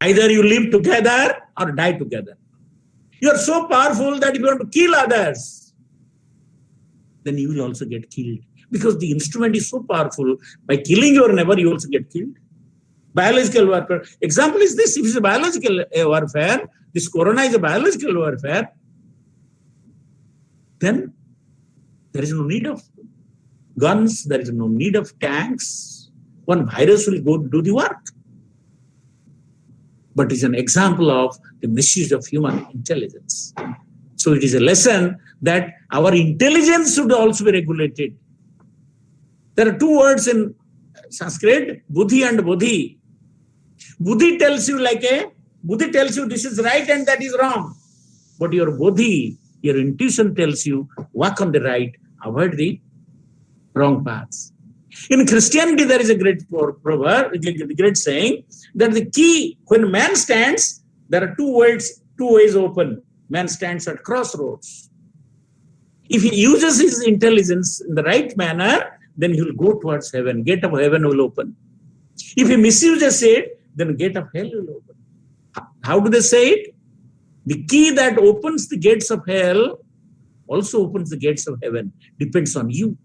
Either you live together or die together. You are so powerful that if you want to kill others, then you will also get killed. Because the instrument is so powerful, by killing your neighbor, you also get killed. Biological warfare. Example is this: if it's a biological warfare, this corona is a biological warfare, then there is no need of guns, there is no need of tanks. One virus will go do the work. But it's an example of the misuse of human intelligence. So it is a lesson that our intelligence should also be regulated. There are two words in Sanskrit, buddhi and bodhi. Buddhi tells you this is right and that is wrong. But your bodhi, your intuition tells you walk on the right, avoid the wrong paths. In Christianity, there is a great proverb, a great saying, that the key, when man stands, there are two ways open. Man stands at crossroads. If he uses his intelligence in the right manner, then he will go towards heaven. Gate of heaven will open. If he misuses it, then gate of hell will open. How do they say it? The key that opens the gates of hell also opens the gates of heaven. Depends on you.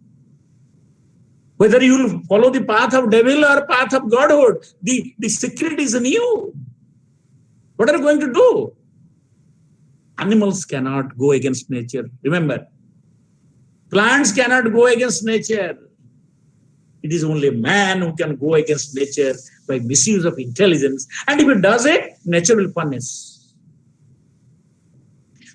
Whether you will follow the path of devil or path of godhood, the secret is in you. What are you going to do? Animals cannot go against nature. Remember, plants cannot go against nature. It is only man who can go against nature by misuse of intelligence. And if it does it, nature will punish.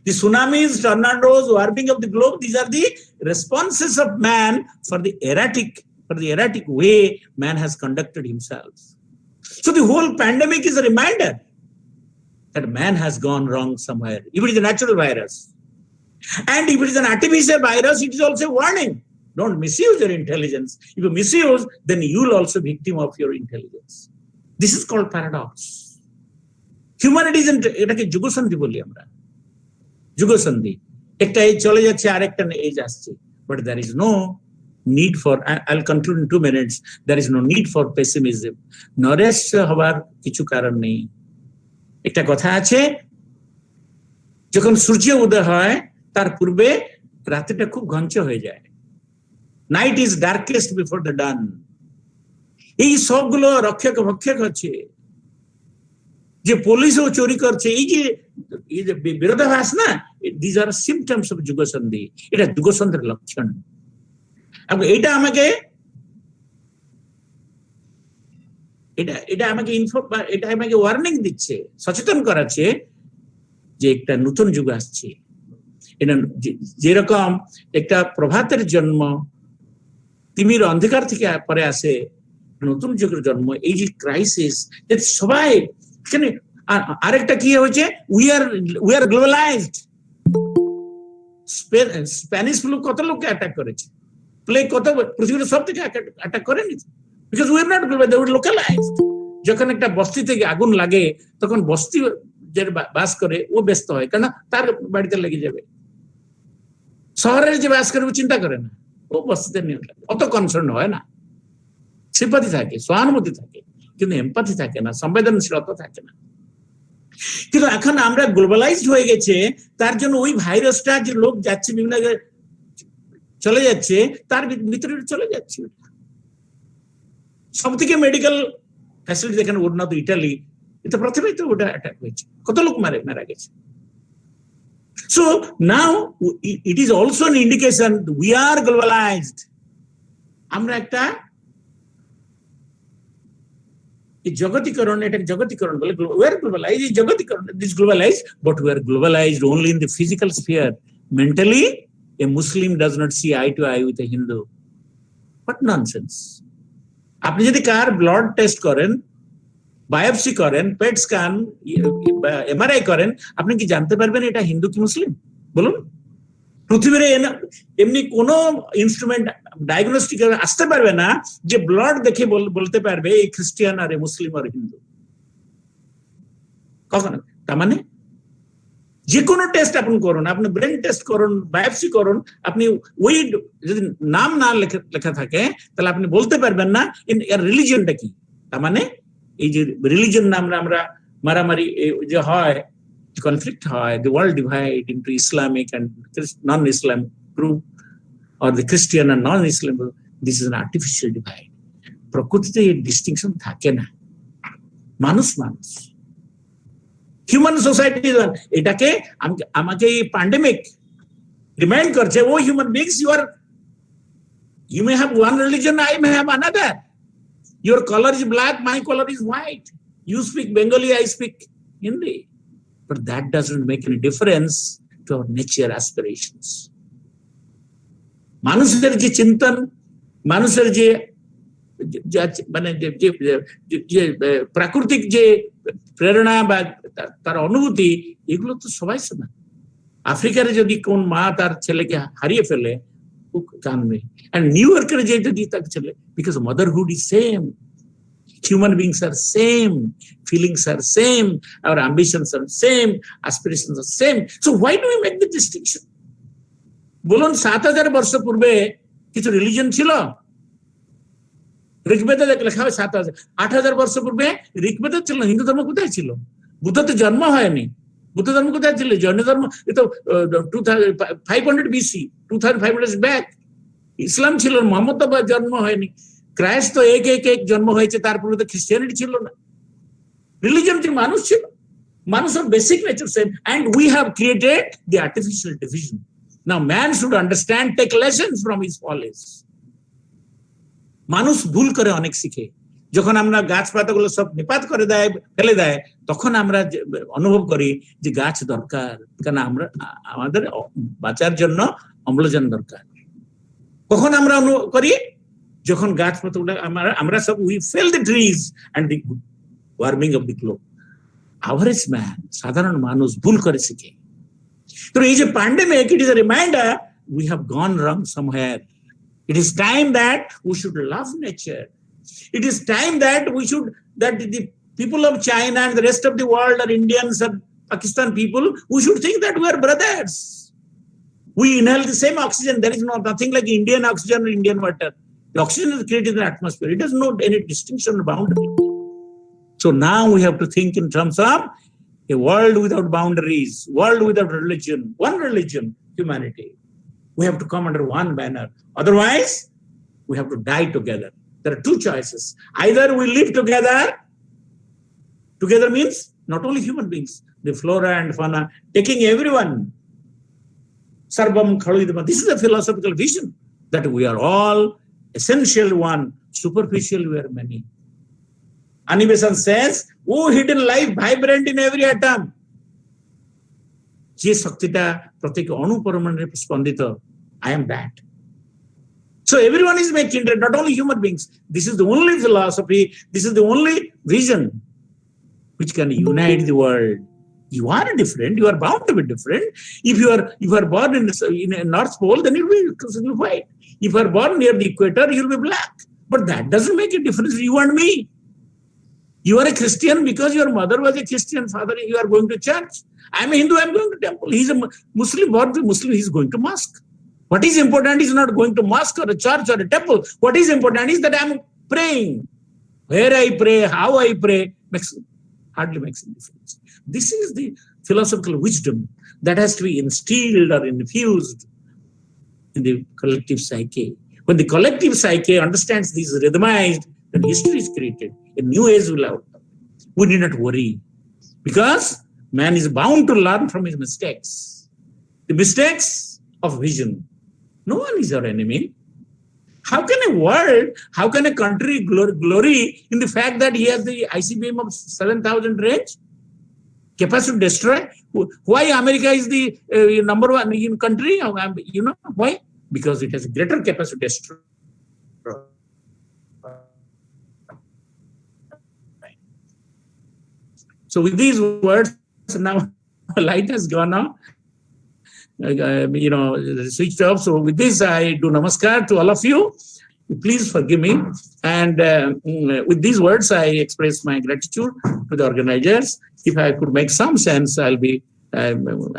The tsunamis, tornadoes, warping of the globe, these are the responses of man for the erratic way man has conducted himself. So the whole pandemic is a reminder that man has gone wrong somewhere. If it is a natural virus, and if it is an artificial virus, it is also a warning. Don't misuse your intelligence. If you misuse, then you will also be victim of your intelligence. This is called paradox. Humanity isn't এটাকে যুগসন্ধি বলি আমরা। যুগসন্ধি একটা এই চলে যাচ্ছে আরেকটা এই যাচ্ছে। But there is no need for, I'll conclude in 2 minutes, there is no need for pessimism. নৈরাশ্য হবার কিছু কারণ নেই। একটা কথা আছে, যখন সূর্য উদয় হয় তার পূর্বে রাত্রিটা খুব ঘঞ্চ হয়ে যায়। Night is darkest before the dawn. এই সবগুলো রক্ষক ভক্ষক হচ্ছে, যে পুলিশও চুরি করছে, এই যে বিরোধাভাস না, দিস আর সিমটমস অফ যুগসন্ধি। এটা যুগসন্ধির লক্ষণ। এটা আমাকে ওয়ার্নিং দিচ্ছে, সচেতন করাচ্ছে যে একটা নতুন যুগ আসছে। এটা যেরকম একটা প্রভাতের জন্ম তিমির অন্ধকার থেকে পরে আসে নতুন যুগের জন্ম, এই যে ক্রাইসিস, সবাই এখানে। আরেকটা কি হয়েছে, we are globalised. Spanish flu কত লোককে অ্যাটাক করেছে, প্লেগ কত পৃথিবীর সব থেকে অ্যাটাক করেনি, because we are not global, they were localized. যখন একটা বস্তি থেকে আগুন লাগে তখন বস্তি যে বাস করে ও ব্যস্ত হয়, কারণ তার বাড়িতে লেগে যাবে। শহরের যে বাস করে ও চিন্তা করে না, ও বস্তিতে নিয়ে অত কনসার্ন হয় না। সিম্পাথি থাকে, সহানুভূতি থাকে, কিন্তু এমপ্যাথি থাকে না, সংবেদনশীলতা থাকে না। কিন্তু এখন আমরা গ্লোবালাইজড হয়ে গেছে, তার জন্য ওই ভাইরাসটা যে লোক যাচ্ছে বিভিন্ন জায়গায় চলে যাচ্ছে, তার ভিতরে চলে যাচ্ছে। সব থেকে মেডিকেল ফ্যাসিলিটি যেখানে উন্নত, ইটালি, এটা প্রথমেই তো ওটা অ্যাটাক হয়েছে, কত লোক মারা গেছে। So now it is also an indication we are globalized. আমরা একটা জগতীকরণ, এটা জগতীকরণ বলে, we are globalized, জগতীকরণ, this globalized, but we are globalized only in the physical sphere. Mentally, a Muslim does not see eye to eye with a Hindu. What nonsense! আপনি যদি কার blood test করেন, biopsy করেন, পেট scan, MRI করেন, আপনি কি জানতে পারবেন এটা হিন্দু কি মুসলিম? বলুন। পৃথিবীর এমনি কোন ইনস্ট্রুমেন্ট ডায়াগনস্টিক আসতে পারবে না যে ব্লাড দেখে বলতে পারবে এই খ্রিস্টান আর মুসলিম আর হিন্দু, কখনো। তার মানে যে কোনো টেস্ট আপনি করুন, আপনি ব্রেন টেস্ট করুন, বায়োপসি করুন, আপনি ওই যদি নাম না লেখা থাকে তাহলে আপনি বলতে পারবেন না এর রিলিজিয়নটা কি। তার মানে এই যে রিলিজিয়ন নামে আমরা মারামারি যে হয়, conflict হয়, the world divide into Islamic and non-Islam group, or the Christian and non-Islam group. This is an artificial divide. প্রকৃতিতে এই ডিস্টিংশন থাকে না, মানুষ মানুষ, হিউম্যান সোসাইটি। এটাকে আমাকে এই প্যান্ডেমিক রিমাইন্ড করছে, ও human beings, you may have one religion, I may have another. Your color is black, my color is white. You speak Bengali, I speak Hindi. But that doesn't make any difference to our nature aspirations. মানুষের যে চিন্তন, মানুষের যে মানে যে প্রাকৃতিক যে প্রেরণা বা তার অনুভূতি, এগুলো তো সবাই সমান। আফ্রিকার যদি কোন মা তার ছেলেকে হারিয়ে ফেলে, কানবে। And New Yorker যদি তার ছেলে, because motherhood is same. Human beings are same, feelings are same, our ambitions are same, aspirations are same. So why do we make the distinction? বলুন, ৭,০০০ বর্ষ পূর্বে কিছু রিলিজন ছিল? ঋগ্বেদে লেখা হয় ৭,০০০। ৮,০০০ বর্ষ পূর্বে ঋগ্বেদ ছিল না। হিন্দু ধর্ম কোথায় ছিল? বুদ্ধ তো জন্ম হয়নি। বুদ্ধ ধর্ম কোথায় ছিল? জৈন ধর্ম তো 500 BC, 2500 ব্যাক। ইসলাম ছিল, মোহাম্মদ তো জন্ম হয়নি। ক্রাইস্ট তো এক জন্ম হয়েছে, তারপরে তো খ্রিস্টিয়ানিটি ছিল না। রিলিজন ছিল, মানুষ ছিল, মানুষের basic nature same, and we have created the artificial division. Now man should understand, take lessons from his follies. মানুষ ভুল করে অনেক শিখে। যখন আমরা গাছপাতাগুলো সব নিপাত করে দেয়, ফেলে দেয়, তখন আমরা অনুভব করি যে গাছ দরকার, কারণ আমরা আমাদের বাঁচার জন্য অম্লজান দরকার। কখন আমরা অনুভব করি? যখন গাছপাতাগুলো আমরা সব we fell the trees and the warming of the globe. Average man, সাধারণ মানুষ ভুল করে শিখে। তো এই যে pandemic, it is a reminder we have gone wrong somewhere. It is time that we should love nature. It is time that that the people of China and the rest of the world, or Indians or Pakistan people, we should think that we are brothers. We inhale the same oxygen. There is nothing like Indian oxygen or Indian water. The oxygen is created in the atmosphere. It does not any distinction or boundary. So now we have to think in terms of a world without boundaries, world without religion, one religion, humanity. We have to come under one banner. Otherwise, we have to die together. There are two choices. Either we live together. Together means not only human beings, the flora and fauna, taking everyone. Sarvam Khalidama. This is a philosophical vision that we are all essential one, superficial we are many. Annie Besant says, oh, hidden life vibrant in every atom. যে শক্তিটা প্রত্যেক অণু পরমাণুতে স্পন্দিত, I am that. So everyone is my kindred, not only human beings. This is the only philosophy, this is the only vision which can unite the world. You are different, you are bound to be different. If you are born in a North Pole, then you will be white. If you are born near the equator, you will be black. But that doesn't make a difference to you and me. You are a Christian because your mother was a Christian, father, you are going to church. I am a Hindu, I am going to temple. He is a Muslim, born to Muslim, he is going to mosque. What is important is not going to mosque or a church or a temple. What is important is that I am praying. Where I pray, how I pray, hardly makes a difference. This is the philosophical wisdom that has to be instilled or infused in the collective psyche. When the collective psyche understands this rhythmized, then history is created. A new age will outcome. We need not worry, because man is bound to learn from his mistakes. The mistakes of vision. No one is our enemy. How can a country glory in the fact that he has the ICBM of 7,000 range? Capacity to destroy? Why America is the number one country? You know why? Because it has a greater capacity to destroy. So with these words, now light has gone off. Switched off. So with this, I do namaskar to all of you. Please forgive me. And with these words, I express my gratitude to the organizers. If I could make some sense, I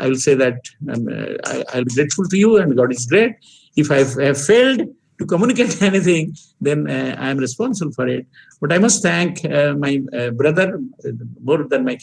will say that I'll be grateful to you, and God is great. If I have failed to communicate anything, then I am responsible for it. But I must thank my brother more than my